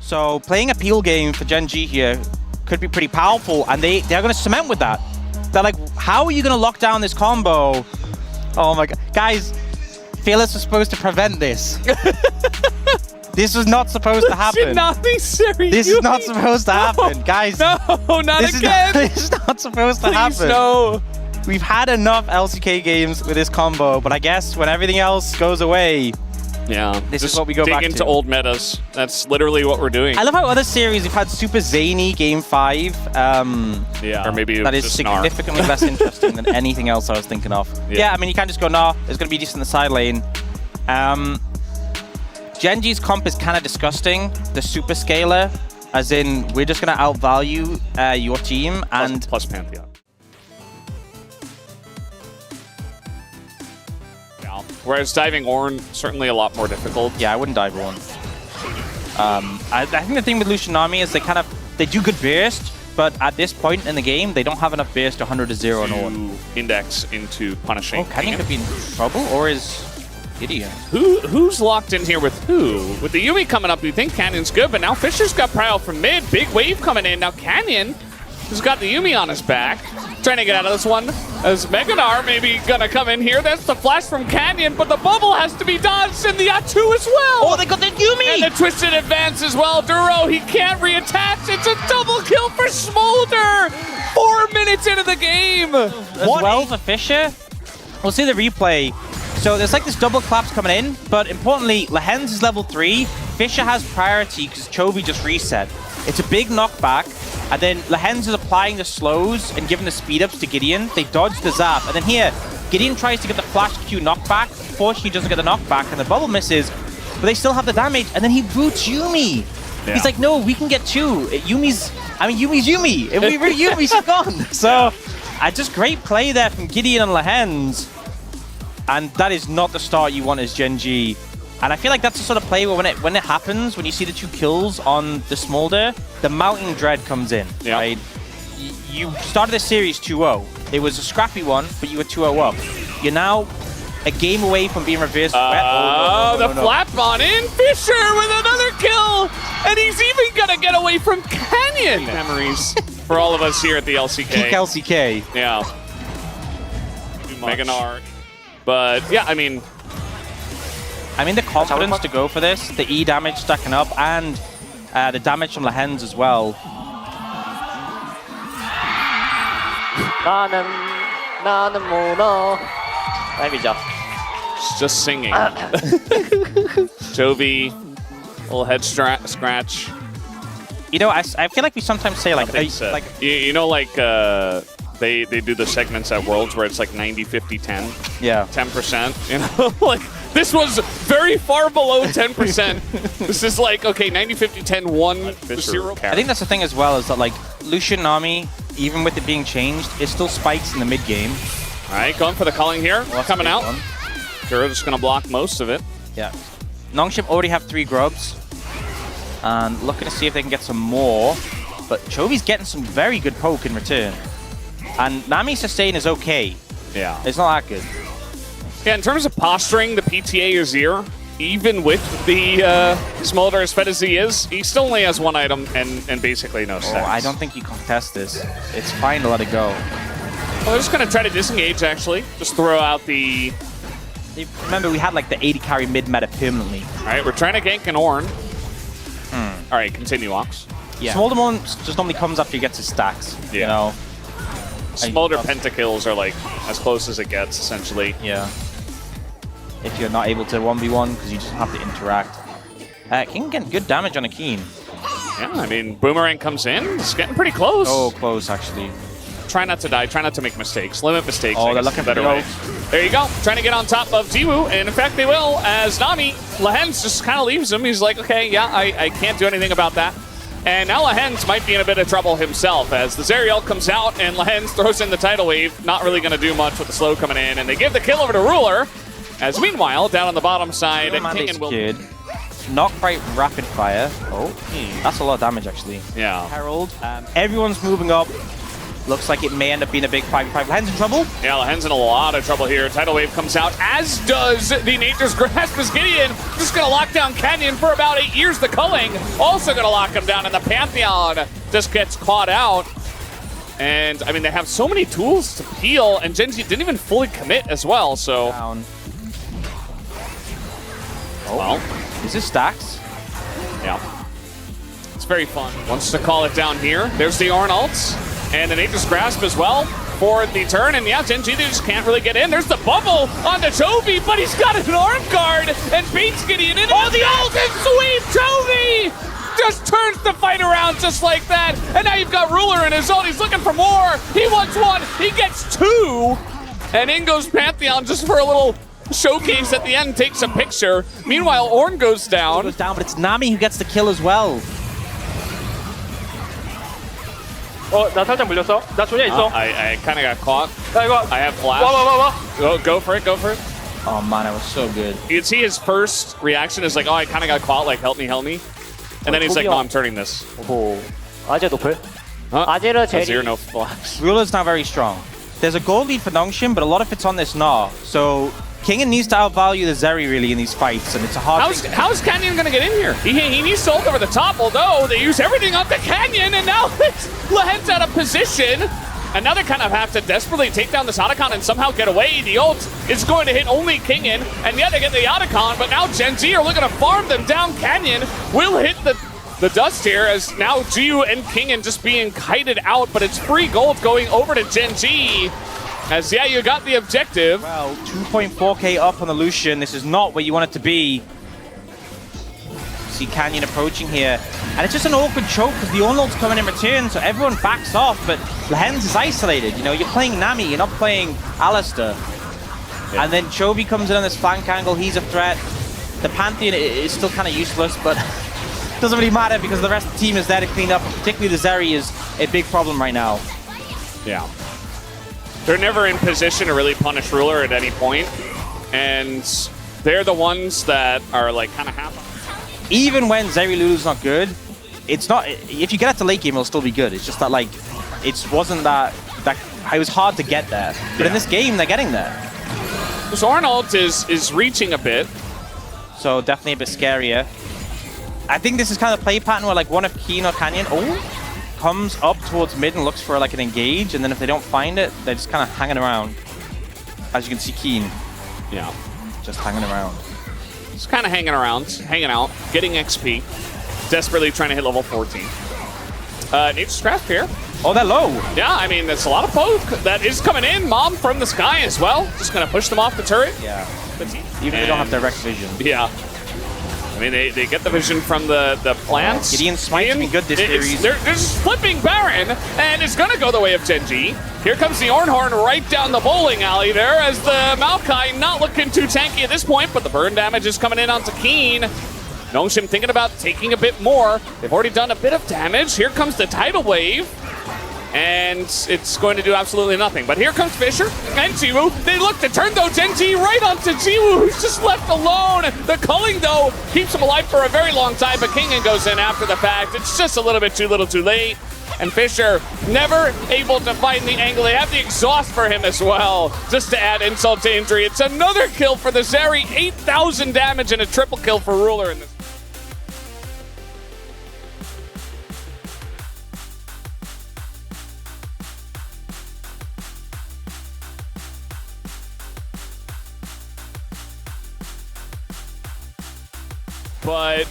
So playing a peel game for Gen G here could be pretty powerful, and they're going to cement with that. They're like, how are you going to lock down this combo? Oh my god. Guys, Fearless was supposed to prevent this. This was not supposed to happen. This should not be serious. This is not supposed to happen. Guys. No, not again. This is not supposed to happen. No. We've had enough LCK games with this combo, but I guess when everything else goes away, yeah, this is what we go back to. Dig into old metas. That's literally what we're doing. I love how other series we've had super zany game 5. Yeah, or maybe that is significantly less interesting than anything else I was thinking of. Yeah, I mean, you can't just go, nah, it's going to be just in the side lane. Gen G's comp is kind of disgusting. The super scaler, as in, we're just going to outvalue your team and plus Pantheon. Whereas diving Ornn, certainly a lot more difficult. Yeah, I wouldn't dive Ornn. I think the thing with Lucian Army is they do good burst, but at this point in the game, they don't have enough burst to 100-0 on Ornn. Index into punishing. Oh, Canyon could be in trouble, or is Gideon? Who's locked in here with who? With the Yuumi coming up, you think Canyon's good, but now Fisher's got Prio from mid. Big wave coming in. Now Canyon, who's got the Yuumi on his back, trying to get out of this one. As Meganar maybe gonna come in here. That's the flash from Canyon, but the bubble has to be dodged, and the Atu as well. Oh, they got the Yuumi! And the twisted advance as well. Duro, he can't reattach. It's a double kill for Smolder. 4 minutes into the game. As well for Fisher. We'll see the replay. So there's like this double claps coming in, but importantly, Lehends is level 3. Fisher has priority because Chovy just reset. It's a big knockback, and then Lehends is applying the slows and giving the speed ups to Gideon. They dodge the zap, and then here, Gideon tries to get the flash Q knockback. Fortunately, he doesn't get the knockback, and the bubble misses, but they still have the damage, and then he roots Yuumi. Yeah. He's like, no, we can get 2. Yuumi's Yuumi. If we root Yuumi, she's gone. So, just great play there from Gideon and Lehends. And that is not the start you want as Gen G. And I feel like that's the sort of play where when it happens, when you see the 2 kills on the Smolder, the Mountain Dread comes in, right? You started the series 2-0. It was a scrappy one, but you were 2-0 up. You're now a game away from being reversed. The flap on in. Fisher with another kill. And he's even going to get away from Canyon. Memories for all of us here at the LCK. Peak LCK. Yeah. Meganar. But yeah, I mean, the confidence to go for this, the E damage stacking up, and the damage from Lehends as well. It's just singing. Chovy, little head scratch. You know, I feel like we sometimes say like, you know, like they do the segments at Worlds where it's like 90, 50, 10. Yeah. 10%. You know, like. This was very far below 10%. This is like, okay, 90, 50, 10, 1, 0. I think that's the thing as well, is that like Lucian Army, even with it being changed, it still spikes in the mid game. All right, going for the culling here. Well, coming out. Duro's just going to block most of it. Yeah. Nongshim already have 3 grubs. And looking to see if they can get some more. But Chovy's getting some very good poke in return. And Nami's sustain is okay. Yeah. It's not that good. Yeah, in terms of posturing, the PTA is here. Even with the Smolder as fed as he is, he still only has 1 item and basically no stacks. Oh, I don't think you contest this. It's fine to let it go. Well, they're just going to try to disengage, actually. Just throw out the... Remember, we had like the 80 carry mid-meta permanently. All right, we're trying to gank an Ornn. All right, continue, Ox. Yeah. Smolder just normally comes after he gets his stacks, you know? Smolder pentakills are like as close as it gets, essentially. Yeah. If you're not able to 1v1, because you just have to interact. Can get good damage on a Keen. Yeah, I mean, Boomerang comes in. It's getting pretty close. Oh, close, actually. Try not to die. Try not to make mistakes. Limit mistakes. Oh, they're looking better way. There you go. Trying to get on top of Ziwu, and in fact they will, as Nami, Lehends just kind of leaves him. He's like, okay, yeah, I can't do anything about that. And now Lehends might be in a bit of trouble himself, as the Zerial comes out and Lehends throws in the tidal wave. Not really going to do much with the slow coming in, and they give the kill over to Ruler. As meanwhile, down on the bottom side, King and Will... Knockbite rapid fire. Oh, that's a lot of damage actually. Yeah. Herald. Everyone's moving up. Looks like it may end up being a big 5v5. Lehends in trouble? Yeah, Lehends in a lot of trouble here. Tidal Wave comes out, as does the Nature's Grasp as Gideon. Just going to lock down Canyon for about 8 years. The Culling also going to lock him down, and the Pantheon just gets caught out. And, I mean, they have so many tools to peel, and Gen G didn't even fully commit as well, so... Down. Oh, well. Is this stacks? Yeah. It's very fun. Wants to call it down here. There's the Ornn ults. And the Nature's Grasp as well for the turn. And yeah, Gen G, they just can't really get in. There's the bubble on the Chovy, but he's got an arm guard and beats Gideon in. Oh, the ult and sweep! Chovy just turns the fight around just like that. And now you've got Ruler in his ult. He's looking for more. He wants one. He gets two. And in goes Pantheon just for a little showcase at the end, takes a picture. Meanwhile, Ornn goes down. But it's Nami who gets the kill as well. 나 살짝 물렸어. 나 조냐 있어. I kind of got caught. 야 이거. I have flash. 와. Go for it, go for it. Oh man, that was so good. You can see his first reaction is like, oh, I kind of got caught, like, help me. And then he's like, no, I'm turning this. 오. 아재 노플. Huh? 아재르 제리. Zero, no flash. Ruler's not very strong. There's a gold lead for Nongshim, but a lot of it's on this Gnar. So Kingen needs to outvalue the Zeri really in these fights, and it's a hard thing. How's Canyon going to get in here? He needs to ult over the top, although they use everything on the Canyon, and now it's Lehends out of position. And now they kind of have to desperately take down this Otacon and somehow get away. The ult is going to hit only Kingen, and yet they get the Otacon, but now Gen Z are looking to farm them down. Canyon will hit the dust here, as now Jiu and Kingen just being kited out, but it's free gold going over to Gen G. As, yeah, you got the objective. Well, 2.4k up on the Lucian. This is not where you want it to be. See Canyon approaching here. And it's just an awkward choke because the Ornn ult's coming in return, so everyone backs off, but Lehends is isolated. You know, you're playing Nami, you're not playing Alistair. Yeah. And then Chovy comes in on this flank angle, he's a threat. The Pantheon is still kind of useless, but it doesn't really matter because the rest of the team is there to clean up. Particularly the Zeri is a big problem right now. Yeah. They're never in position to really punish Ruler at any point, and they're the ones that are like kind of happy. Even when Zeri Lulu's not good, it's not. If you get out to late game, it'll still be good. It's just that like, it wasn't that it was hard to get there. But in this game, they're getting there. This Ornn ult is reaching a bit, so definitely a bit scarier. I think this is kind of play pattern where like one of Keen or Canyon comes up towards mid and looks for like an engage, and then if they don't find it, they're just kind of hanging around. As you can see, Keen. Yeah. Just hanging around. Just kind of hanging out, getting XP, desperately trying to hit level 14. Nature's Grasp here. Oh, they're low. Yeah, I mean, there's a lot of poke that is coming in. Mom from the sky as well. Just going to push them off the turret. Yeah. Even if they don't have direct vision. Yeah. I mean, they get the vision from the plants. Gideon's smite's been good this series. They're just flipping Baron, and it's going to go the way of Gen G. Here comes the Ornhorn right down the bowling alley there, as the Maokai not looking too tanky at this point, but the burn damage is coming in onto Keen. Nongshim thinking about taking a bit more. They've already done a bit of damage. Here comes the Tidal Wave. And it's going to do absolutely nothing. But here comes Fisher and Jiwoo. They look to turn, though, Gen G right onto Jiwoo, who's just left alone. The culling, though, keeps him alive for a very long time, but Kingen goes in after the fact. It's just a little bit too little too late. And Fisher never able to find the angle. They have the exhaust for him as well, just to add insult to injury. It's another kill for the Zeri, 8,000 damage and a triple kill for Ruler in this. But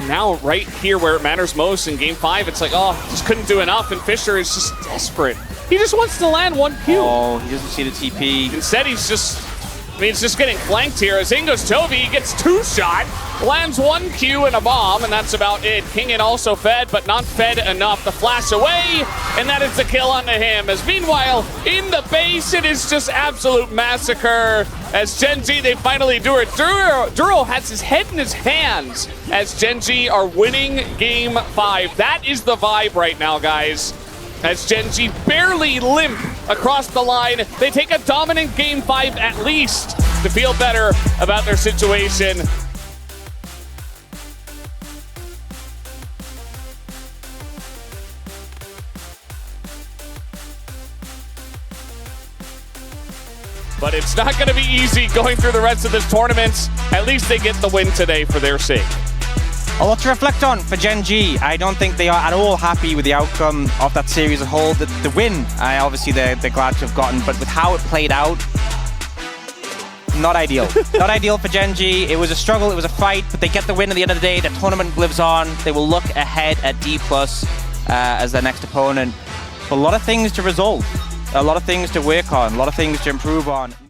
now right here where it matters most in game 5, it's like, oh, just couldn't do enough, and Fisher is just desperate. He just wants to land one Q. Oh, he doesn't see the TP. Instead, he's just getting flanked here as in goes Chovy, gets 2-shot, lands 1 Q and a bomb, and that's about it. Kingen also fed, but not fed enough to flash away, and that is the kill onto him. As meanwhile, in the base, it is just absolute massacre. As Gen G, they finally do it. Duro has his head in his hands as Gen G are winning game 5. That is the vibe right now, guys. As Gen G barely limp across the line, they take a dominant game 5 at least to feel better about their situation. but it's not going to be easy going through the rest of this tournament. At least they get the win today for their sake. A lot to reflect on for Gen G. I don't think they are at all happy with the outcome of that series as a whole. The win, obviously they're glad to have gotten, but with how it played out, not ideal. Not ideal for Gen G. It was a struggle, it was a fight, but they get the win at the end of the day. The tournament lives on. They will look ahead at D+ as their next opponent. But a lot of things to resolve, a lot of things to work on, a lot of things to improve on.